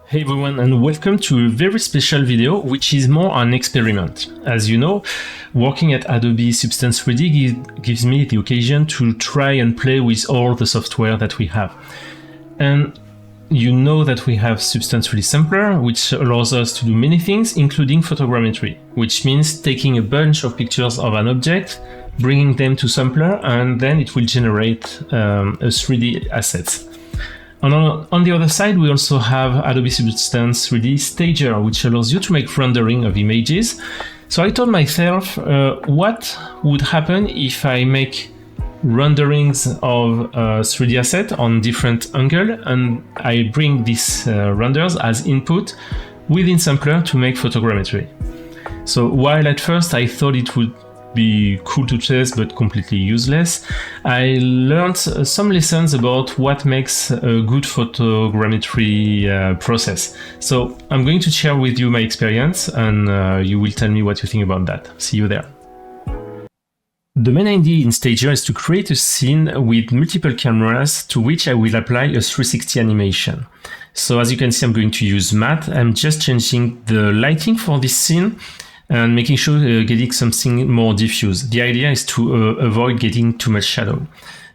Hey everyone, and welcome to a very special video, which is more an experiment. As you know, working at Adobe Substance 3D gives me the occasion to try and play with all the software that we have. And you know that we have Substance 3D Sampler, which allows us to do many things, including photogrammetry, which means taking a bunch of pictures of an object, bringing them to Sampler, and then it will generate a 3D asset. On the other side, we also have Adobe Substance 3D Stager, which allows you to make rendering of images. So I told myself, what would happen if I make renderings of a 3D asset on different angle, and I bring these renders as input within Sampler to make photogrammetry. So while at first I thought it would be cool to test but completely useless, I learned some lessons about what makes a good photogrammetry process. So I'm going to share with you my experience, and you will tell me what you think about that. See you there. The main idea in Stager is to create a scene with multiple cameras to which I will apply a 360 animation. So as you can see, I'm going to use matte. I'm just changing the lighting for this scene and making sure getting something more diffuse. The idea is to avoid getting too much shadow.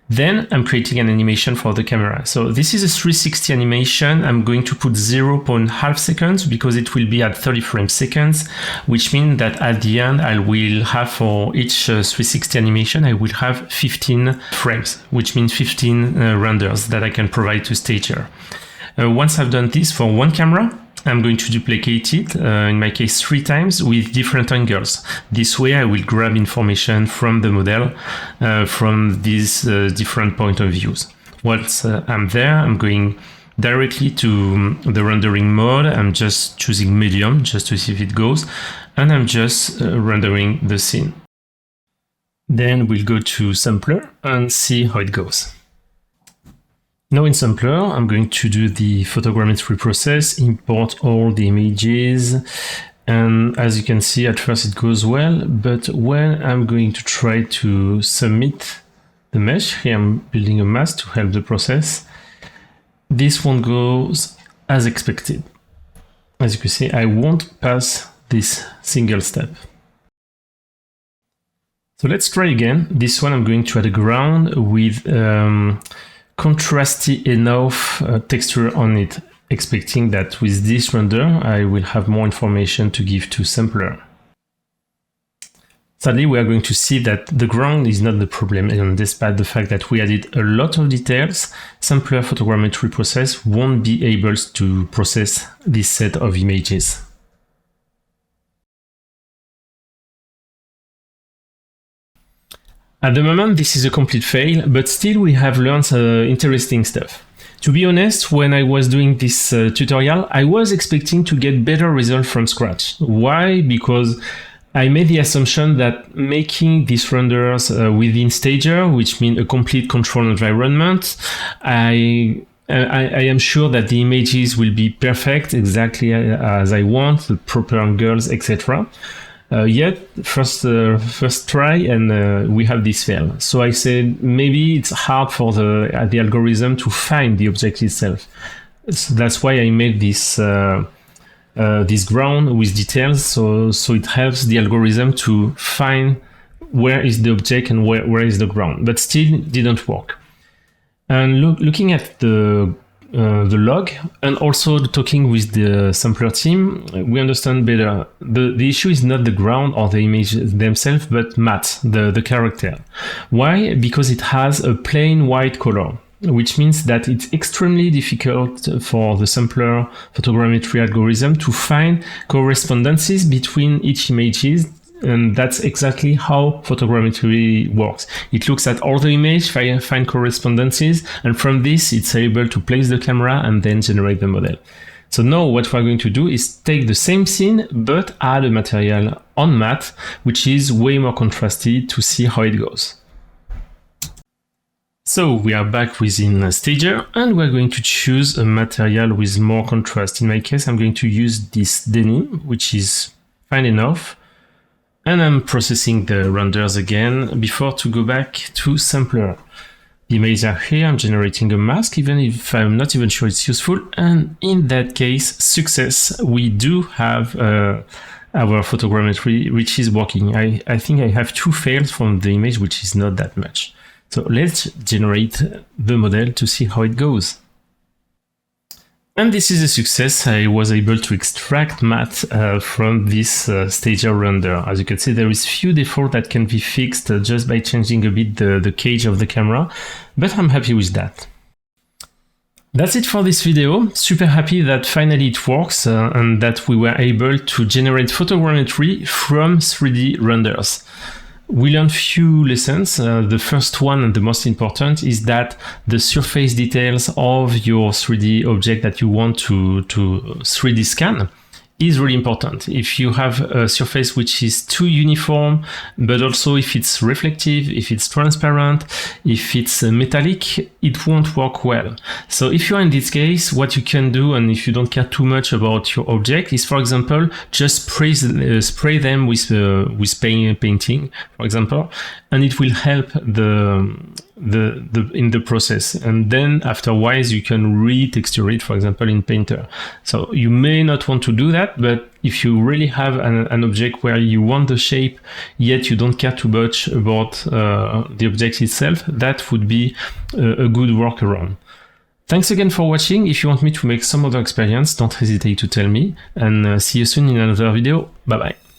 Then I'm creating an animation for the camera. So this is a 360 animation. I'm going to put 0.5 seconds because it will be at 30 frames seconds, which means that at the end I will have for each 360 animation, I will have 15 frames, which means 15 renders that I can provide to Stager. Once I've done this for one camera, I'm going to duplicate it, in my case 3 times, with different angles. This way I will grab information from the model from these different point of views. Once I'm there, I'm going directly to the rendering mode. I'm just choosing medium just to see if it goes, and I'm just rendering the scene. Then we'll go to Sampler and see how it goes. Now in Sampler, I'm going to do the photogrammetry process, import all the images, and as you can see, at first it goes well, but when I'm going to try to submit the mesh, here I'm building a mask to help the process, this one goes as expected. As you can see, I won't pass this single step. So let's try again. This one I'm going to add a ground with contrasty enough texture on it, expecting that with this render I will have more information to give to Sampler. Sadly, we are going to see that the ground is not the problem, and despite the fact that we added a lot of details, Sampler photogrammetry process won't be able to process this set of images. At the moment, this is a complete fail, but still we have learned interesting stuff. To be honest, when I was doing this tutorial, I was expecting to get better results from scratch. Why? Because I made the assumption that making these renders within Stager, which means a complete control environment, I am sure that the images will be perfect, exactly as I want, the proper angles, etc. Yet first try, and we have this fail. So I said maybe it's hard for the algorithm to find the object itself. So that's why I made this this ground with details, so it helps the algorithm to find where is the object and where is the ground. But still didn't work. And looking at the log, and also talking with the Sampler team, we understand better. The issue is not the ground or the image themselves, but matte, the character. Why? Because it has a plain white color, which means that it's extremely difficult for the Sampler photogrammetry algorithm to find correspondences between each images. And that's exactly how photogrammetry works. It looks at all the images, find correspondences, and from this it's able to place the camera and then generate the model. So now what we're going to do is take the same scene but add a material on matte, which is way more contrasty, to see how it goes. So we are back within Stager, and we're going to choose a material with more contrast. In my case, I'm going to use this denim, which is fine enough. And I'm processing the renders again before to go back to Sampler. Images are here. I'm generating a mask, even if I'm not even sure it's useful. And in that case, success, we do have our photogrammetry, which is working. I think I have 2 fails from the image, which is not that much. So let's generate the model to see how it goes. And this is a success. I was able to extract matte from this stager render. As you can see, there is few defaults that can be fixed just by changing a bit the cage of the camera, but I'm happy with that. That's it for this video. Super happy that finally it works and that we were able to generate photogrammetry from 3D renders. We learned few lessons. The first one and the most important is that the surface details of your 3D object that you want to 3D scan is really important. If you have a surface which is too uniform, but also if it's reflective, if it's transparent, if it's metallic, it won't work well. So if you're in this case, what you can do, and if you don't care too much about your object, is, for example, just spray them with painting, for example, and it will help in the process. And then afterwards you can retexture it, for example, in Painter. So you may not want to do that, but if you really have an object where you want the shape, yet you don't care too much about the object itself, that would be a good workaround. Thanks again for watching. If you want me to make some other experience, don't hesitate to tell me, and see you soon in another video. Bye bye.